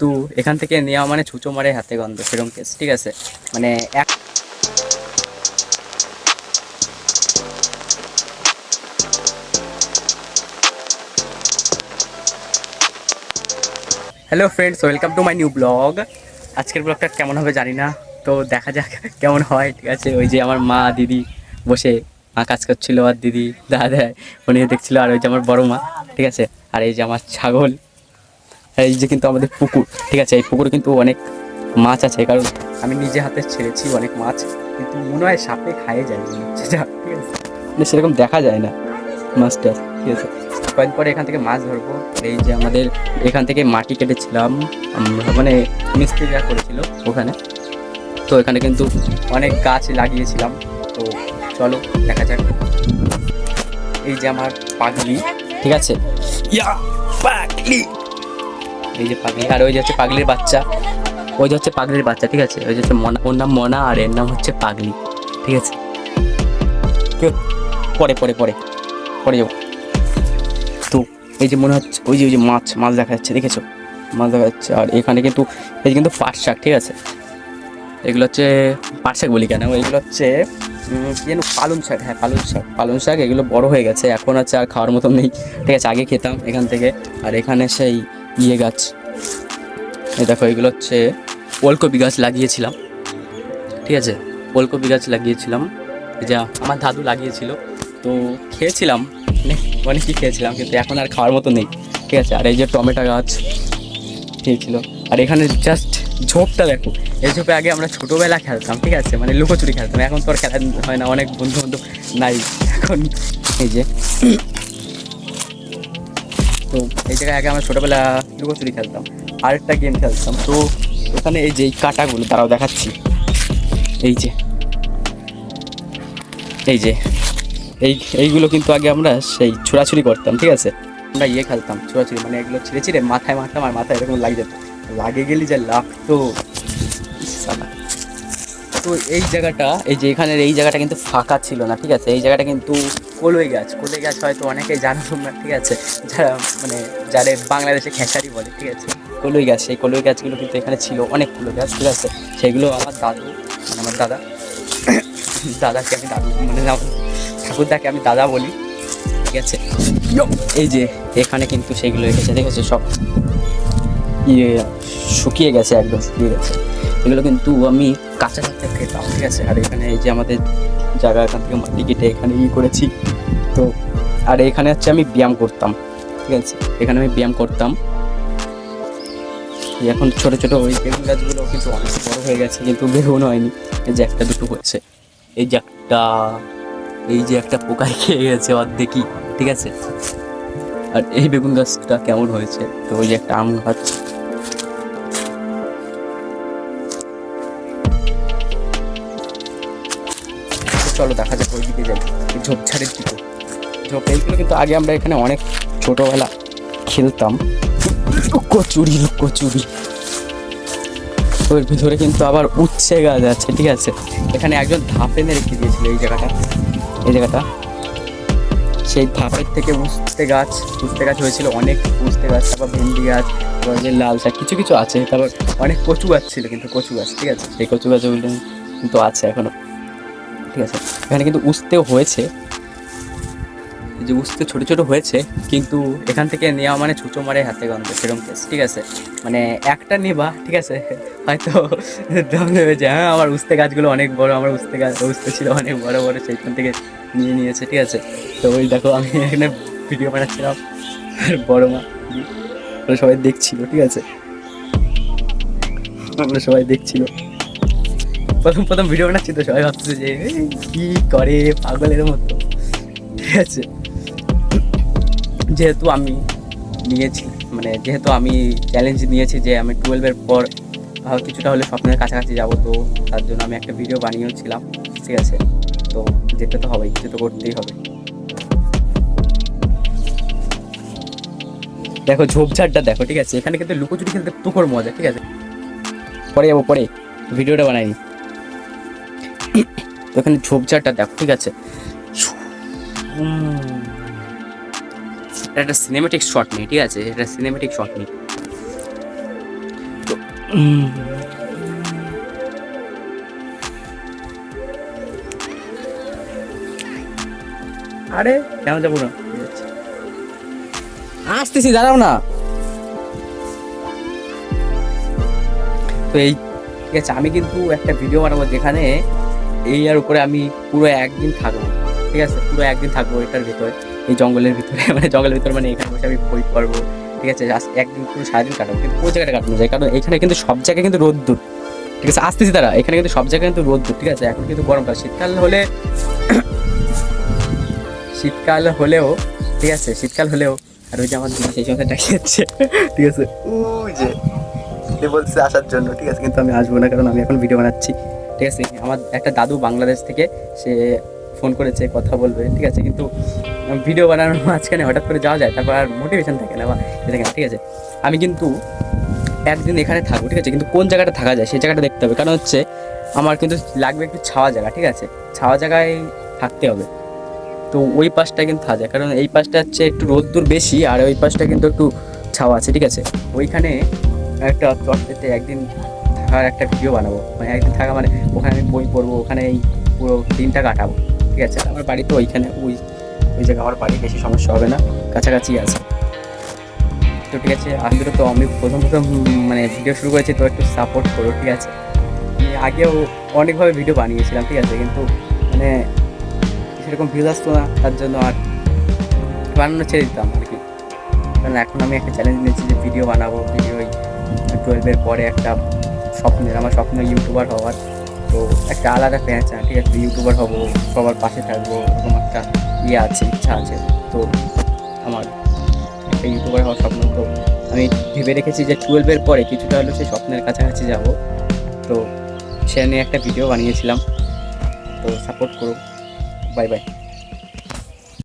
কিন্তু এখান থেকে নেওয়া মানে ছুঁচো মারে হাতে গন্ধ, সেরকম কেস, ঠিক আছে। মানে এক hello friends, welcome to my new blog. আজকের ব্লগটা কেমন হবে জানি না, তো দেখা যাক কেমন হয়, ঠিক আছে। ওই যে আমার মা দিদি বসে মা কাজ করছিল, আর দিদি দাদা উনি দেখছিল, আর ওই যে আমার বড় মা, ঠিক আছে। আর এই যে আমার ছাগল, আর এই যে কিন্তু আমাদের পুকুর, ঠিক আছে। এই পুকুরে কিন্তু অনেক মাছ আছে, কারণ আমি নিজে হাতে ছেড়েছি অনেক মাছ, কিন্তু মনে হয় সাপে খাইয়ে যায় মনে হচ্ছে, ঠিক আছে। মানে সেরকম দেখা যায় না মাছটা, ঠিক আছে। কয়েকদিন পরে এখান থেকে মাছ ধরবো। এই যে আমাদের এখান থেকে মাটি কেটেছিলাম আমরা, মানে মিস্ত্রিরা করেছিল ওখানে, তো এখানে কিন্তু অনেক গাছ লাগিয়েছিলাম। তো চলো দেখা যাক। এই যে আমার পাগলি, ঠিক আছে, ইয়া পাগলি, এই যে পাগলি, আর ওই যে হচ্ছে পাগলির বাচ্চা, ওই যে হচ্ছে পাগলির বাচ্চা, ঠিক আছে। ওই যে হচ্ছে মনা, ওর নাম মনা, আর এর নাম হচ্ছে পাগলি, ঠিক আছে। পরে পরে পরে পরে যাবো। তো এই যে মনে হচ্ছে ওই যে মাছ মাছ দেখা যাচ্ছে, দেখেছো, মাছ দেখা যাচ্ছে। আর এখানে কিন্তু এই কিন্তু পাট শাক, ঠিক আছে। এগুলো হচ্ছে পাট শাক বলি কেন, এগুলো হচ্ছে কি যেন, পালং শাক, হ্যাঁ পালং শাক। এগুলো বড় হয়ে গেছে, এখন হচ্ছে আর খাওয়ার মতন নেই, ঠিক আছে। আগে খেতাম এখান থেকে। আর এখানে সেই গাছ, এই দেখো, এগুলো হচ্ছে ওলকপি গাছ লাগিয়েছিলাম, ঠিক আছে। ওলকপি গাছ লাগিয়েছিলাম, যা আমার দাদু লাগিয়েছিল, তো খেয়েছিলাম, অনেকই খেয়েছিলাম, কিন্তু এখন আর খাওয়ার মতো নেই, ঠিক আছে। আর এই যে টমেটো গাছ খেয়েছিল। আর এখানে জাস্ট ঝোপটা দেখো, এই ঝোপে আগে আমরা ছোটোবেলা খেলতাম, ঠিক আছে, মানে লুকোচুরি খেলতাম। এখন তো আর খেলা হয় না, অনেক বন্ধু বান্ধব নাই এখন। এই যে, তো এই জায়গায় আগে আমরা ছোটোবেলা লুকোচুরি খেলতাম, আরেকটা গেম খেলতাম। তো ওখানে এই যে এই কাঁটাগুলো, তারাও দেখাচ্ছি, এই যে এই যে এইগুলো কিন্তু আগে আমরা সেই ছোড়াছুরি করতাম, ঠিক আছে। আমরা খেলতাম ছোড়াছুরি, মানে এগুলো ছিঁড়ে ছিঁড়ে মাথায় মারতাম, আর মাথায় এরকম লাগিয়ে যেত, লাগে গেলি যা লাগতো। তো এই জায়গাটা, এই যে এখানের এই জায়গাটা কিন্তু ফাঁকা ছিল না, ঠিক আছে। এই জায়গাটা কিন্তু কলই গাছ হয়তো অনেকেই জানো তোমরা, ঠিক আছে, যারা মানে যাদের বাংলাদেশে খেসারি বলে, ঠিক আছে। কলই গাছ, সেই কলই গাছগুলো কিন্তু এখানে ছিল অনেকগুলো গাছ, ঠিক আছে। সেইগুলো আমার দাদু, মানে আমার দাদাকে আমি দাদু, মানে ঠাকুরদাকে আমি দাদা বলি, ঠিক আছে। এই যে এখানে কিন্তু সেইগুলো রেখেছে, দেখেছো, সব শুকিয়ে গেছে, একদম শুকিয়ে গেছে। এগুলো কিন্তু আমি কাঁচা খেতাম, ঠিক আছে। আর এখানে এই যে আমাদের জায়গা, এখান থেকে মাটি কেটে এখানে করেছি। তো আর এখানে হচ্ছে আমি ব্যায়াম করতাম, ঠিক আছে। এখানে আমি ব্যায়াম করতাম। এখন ছোটো ছোটো ওই বেগুন গাছগুলো কিন্তু অনেক বড় হয়ে গেছে, কিন্তু বেগুন হয়নি। এই যে একটা দুটো হয়েছে, এই যে একটা পোকায় খেয়ে গেছে অর্ধেকই, ঠিক আছে। আর এই বেগুন গাছটা কেমন হয়েছে, তো ওই যে একটা আম গাছ। চলো দেখা যাক ওই দিকে যাই, ঝোপঝাড়ের দিকে। এইগুলো কিন্তু আগে আমরা এখানে অনেক ছোটোবেলা খেলতাম, কচুরি। ওর ভিতরে কিন্তু আবার উচ্ছে গাছ আছে, ঠিক আছে। এখানে একজন ধাপে রেখে দিয়েছিল এই জায়গাটা। সেই ধাপের থেকে উস্তে গাছ হয়েছিল অনেক, উস্তে গাছ, তারপর ভেন্ডি গাছ, তারপর যে লাল শাক, কিছু কিছু আছে। তারপর অনেক কচু গাছ ছিল, কিন্তু কচু গাছ, ঠিক আছে, সেই কচু গাছগুলো কিন্তু আছে এখনো, ঠিক আছে। এখানে কিন্তু উস্তেও হয়েছে, এই যে উস্তে ছোটো ছোটো হয়েছে, কিন্তু এখান থেকে নেওয়া মানে ছুঁচো মারে হাতে গন্ধ, সেরকম কেস, ঠিক আছে। মানে একটা নেবা, ঠিক আছে, হয়তো দম নেবে যে হ্যাঁ আমার উস্তে গাছগুলো অনেক বড়, আমার উস্তে ছিল অনেক বড় বড়, সেইখান থেকে নিয়েছে, ঠিক আছে। তো ওই দেখো আমি এখানে ভিডিও বানাচ্ছিলাম, আর বড় মা সবাই দেখছিল, ঠিক আছে, আমরা সবাই দেখছিল। প্রথম ভিডিও বানাচ্ছি, তো সবাই ভাবছে যে কি করে পাগলের মতো, ঠিক আছে। যেহেতু আমি চ্যালেঞ্জ নিয়েছি যে আমি 12-এর পর কিছুটা হলে স্বপ্নের কাছাকাছি যাব, তো তার জন্য আমি একটা ভিডিও বানিয়েওছিলাম, ঠিক আছে। তো যেতে তো হবেই, কিছু তো করতেই হবে। দেখো ঝোপঝাড়টা দেখো, ঠিক আছে। এখানে কিন্তু লুকোচুরি খেলতে তুখোর মজা, ঠিক আছে। পরে যাবো, পরে ভিডিওটা বানাইনি। তো এখানে ঝোপঝাড়টা দেখো, ঠিক আছে। একটা সিনেমেটিক শট নেই, ঠিক আছে, এটা সিনেমেটিক শট নেই। আরে কেন যাবো না, আসতেছি, দাঁড়াও না। তো এই ঠিক আছে, আমি কিন্তু একটা ভিডিও বানাবো যেখানে এই আর উপরে আমি পুরো একদিন থাকবো, ঠিক আছে, পুরো একদিন থাকবো এটার ভিতরে, এই জঙ্গলের ভিতরে, মানে জঙ্গলের ভিতরে, মানে এখানে বসে আমি বই পড়বো, ঠিক আছে, একদিন পুরো সারাদিন কাটাবো। কিন্তু কোন জায়গাটা কাটানো যায়, কারণ এখানে কিন্তু সব জায়গায় কিন্তু রোদ্দুর, ঠিক আছে, আসতেছি তারা, এখানে কিন্তু সব জায়গায় কিন্তু রোদ্দুর, ঠিক আছে। এখন কিন্তু গরমকাল, শীতকাল হলে শীতকাল হলেও ঠিক আছে, শীতকাল হলেও আর ওই যে আমার দিদি সেই সময় ডাকি যাচ্ছে, ঠিক আছে, ওই যে বলছে আসার জন্য, ঠিক আছে, কিন্তু আমি আসবো না, কারণ আমি এখন ভিডিও বানাচ্ছি, ঠিক আছে। আমার একটা দাদু বাংলাদেশ থেকে সে ফোন করেছে, কথা বলবে, ঠিক আছে, কিন্তু ভিডিও বানানোর মাঝখানে হঠাৎ করে যাওয়া যায়, তারপর আর মোটিভেশন থাকে না বা থাকে না, ঠিক আছে। আমি কিন্তু একদিন এখানে থাকবো, ঠিক আছে, কিন্তু কোন জায়গাটা থাকা যায় সেই জায়গাটা দেখতে হবে, কারণ হচ্ছে আমার কিন্তু লাগবে একটু ছাওয়া জায়গা, ঠিক আছে, ছাওয়া জায়গায় থাকতে হবে। তো ওই পাশটা কিন্তু থাকা যায়, কারণ এই পাশটা হচ্ছে একটু রোদ্দুর বেশি, আর ওই পাশটা কিন্তু একটু ছাওয়া আছে, ঠিক আছে। ওইখানে একটা চটপেতে একদিন থাকার একটা ভিডিও বানাবো, মানে একদিন থাকা মানে ওখানে আমি বই পড়বো, ওখানে এই পুরো দিনটা কাটাবো, ঠিক আছে। আমার বাড়ি তো ওইখানে, ওই ওই জায়গায় আমার বাড়ি, বেশি সমস্যা হবে না, কাছাকাছি আছে। তো ঠিক আছে, আসলে তো আমি প্রথম মানে ভিডিও শুরু করেছি, তো একটু সাপোর্ট করো, ঠিক আছে। আমি আগেও অনেকভাবে ভিডিও বানিয়েছিলাম, ঠিক আছে, কিন্তু মানে সেরকম ভিউজ আসতো না, তার জন্য আর বানানো ছেড়ে দিতাম আর কি। কারণ এখন আমি একটা চ্যালেঞ্জ নিয়েছি যে ভিডিও বানাবো, ভিডিও 12-এর পরে একটা আমার স্বপ্ন ইউটিউবার হওয়ার। তো একটা আলাদা প্যাচ আছে, ঠিক আছে, ইউটিউবার হবো, সবার পাশে থাকবো, এরকম একটা আছে, ইচ্ছা আছে। তো আমার একটা ইউটিউবার হওয়ার স্বপ্ন, তো আমি ভেবে রেখেছি যে 12-এর পরে কিছুটা হলেও সেই স্বপ্নের কাছাকাছি যাব। তো সে নিয়ে একটা ভিডিও বানিয়েছিলাম, তো সাপোর্ট করো, বাই বাই।